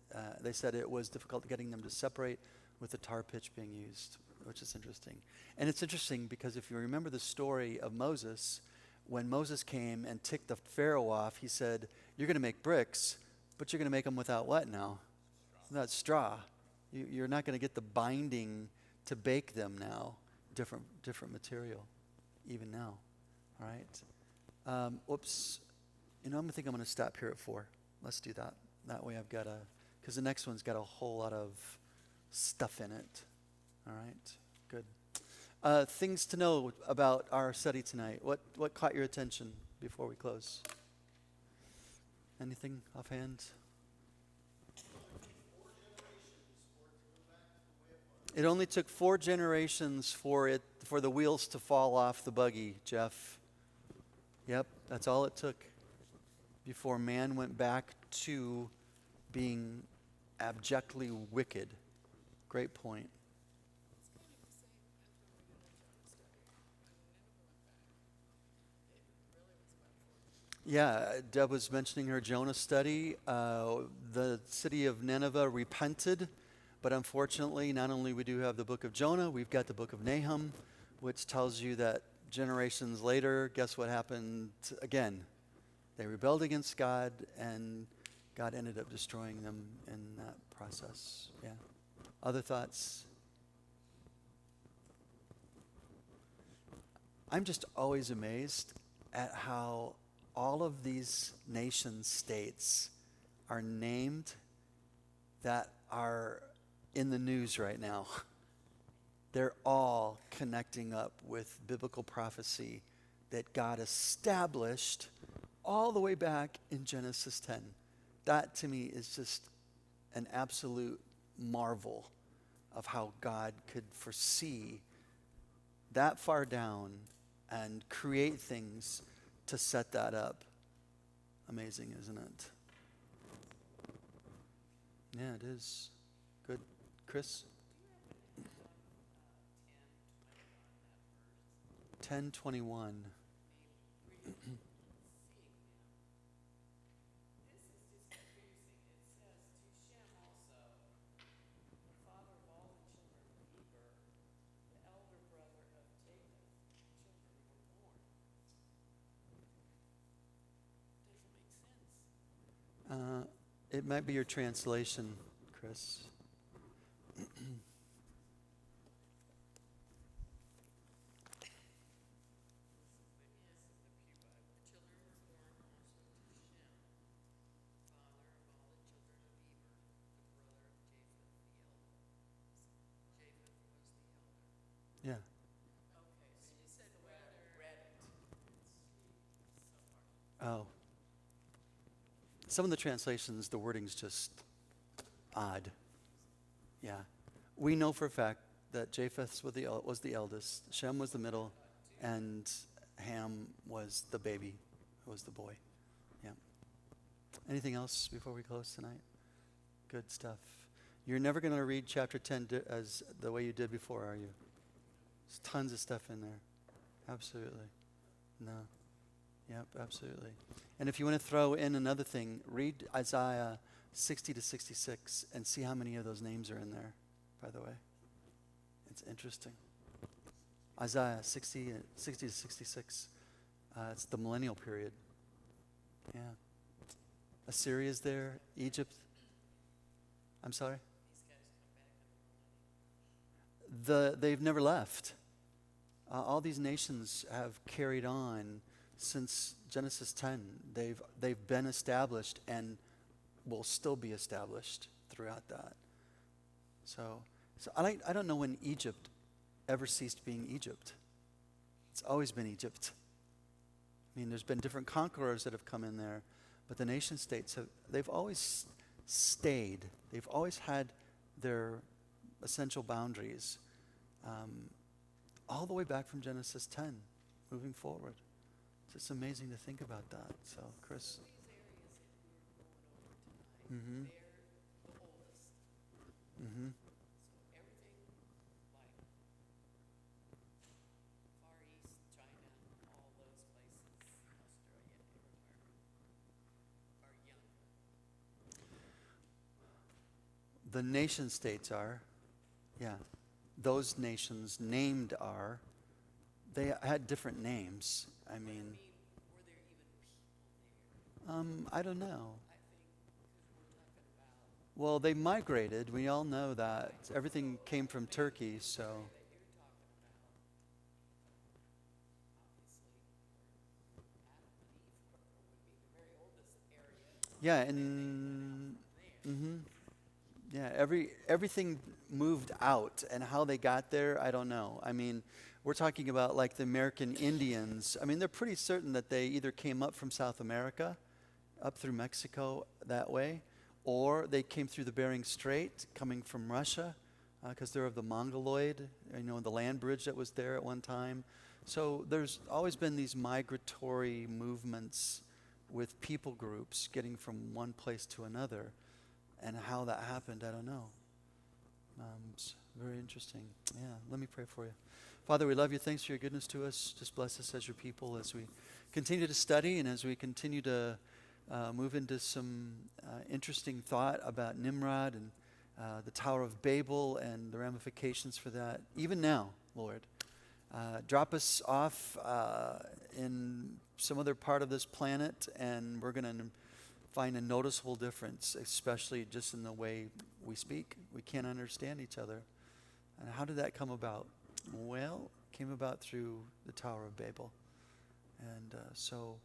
They said it was difficult getting them to separate with the tar pitch being used, which is interesting. And it's interesting because if you remember the story of Moses, when Moses came and ticked the Pharaoh off, he said, you're going to make bricks, but you're going to make them without what now? Without straw. You're not going to get the binding to bake them now. Different material, even now. All right? Whoops. I'm going to stop here at 4. Let's do that. That way I've got because the next one's got a whole lot of stuff in it. All right? Good. Things to know about our study tonight. What caught your attention before we close? Anything offhand? It only took 4 generations for the wheels to fall off the buggy, Jeff. Yep, that's all it took before man went back to being abjectly wicked. Great point. It's kind of the same as when we did our Jonah study. When Nineveh went back, it really was about 4. Yeah, Deb was mentioning her Jonah study. The city of Nineveh repented, but unfortunately, not only we do have the book of Jonah, we've got the book of Nahum, which tells you that generations later, guess what happened again? They rebelled against God, and God ended up destroying them in that process. Yeah. Other thoughts? I'm just always amazed at how all of these nation states are named that are in the news right now. They're all connecting up with biblical prophecy that God established all the way back in Genesis 10. That to me is just an absolute marvel of how God could foresee that far down and create things to set that up. Amazing, isn't it? Yeah, it is. Good. Chris? 10:21. This is just confusing. It says, to Shem also, the father of all the children of Eber, the elder brother of Japheth, children were born. Doesn't make sense. It might be your translation, Chris. Yeah. Okay, so you said the way I read it. It's so hard. Oh. Some of the translations, the wording's just odd. Yeah. We know for a fact that Japheth was the eldest, Shem was the middle, and Ham was the baby, was the boy. Yeah. Anything else before we close tonight? Good stuff. You're never going to read chapter 10 as the way you did before, are you? There's tons of stuff in there. Absolutely. No. Yep, absolutely. And if you want to throw in another thing, read Isaiah 60 to 66 and see how many of those names are in there, by the way. It's interesting. Isaiah 60 to 66. It's the millennial period. Yeah. Assyria's there. Egypt. I'm sorry? These guys come back in the millennium. They've never left. All these nations have carried on since Genesis 10. They've been established and will still be established throughout that. So I don't know when Egypt ever ceased being Egypt. It's always been Egypt. I mean, there's been different conquerors that have come in there, but the nation states they've always stayed. They've always had their essential boundaries, all the way back from Genesis 10, moving forward. It's just amazing to think about that. So, Chris. These areas that we're going over tonight, Mm-hmm. they're the oldest. Mm-hmm. So everything like Far East, China, all those places, Australia, everywhere, are young. The nation states are, yeah. Those nations named are, they had different names. I mean, Were there even people there? I don't know. I think because we're talking about Well, they migrated. We all know that. Everything came from Turkey, so. that you're talking about, obviously, where Adam and Eve would be the very oldest area. Yeah, and yeah, everything moved out, and how they got there, I don't know. I mean, we're talking about like the American Indians. I mean, they're pretty certain that they either came up from South America, up through Mexico that way, or they came through the Bering Strait, coming from Russia, because they're of the Mongoloid, the land bridge that was there at one time. So there's always been these migratory movements with people groups getting from one place to another. And how that happened, I don't know. It's very interesting. Yeah, let me pray for you. Father, we love you. Thanks for your goodness to us. Just bless us as your people as we continue to study and as we continue to move into some interesting thought about Nimrod and the Tower of Babel and the ramifications for that. Even now, Lord, drop us off in some other part of this planet, and we're going to find a noticeable difference, especially just in the way we speak. We can't understand each other. And how did that come about? Well, it came about through the Tower of Babel. And so,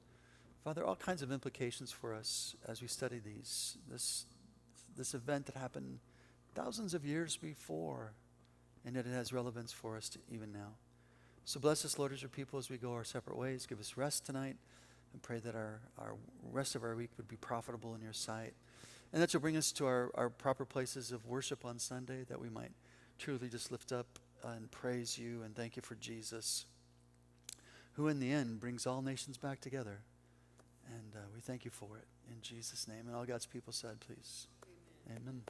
Father, all kinds of implications for us as we study these. This event that happened thousands of years before, and yet it has relevance for us even now. So bless us, Lord, as your people as we go our separate ways. Give us rest tonight, and pray that our rest of our week would be profitable in your sight. And that you'll bring us to our proper places of worship on Sunday, that we might truly just lift up and praise you and thank you for Jesus, who in the end brings all nations back together. And we thank you for it. In Jesus' name. And all God's people said, please. Amen.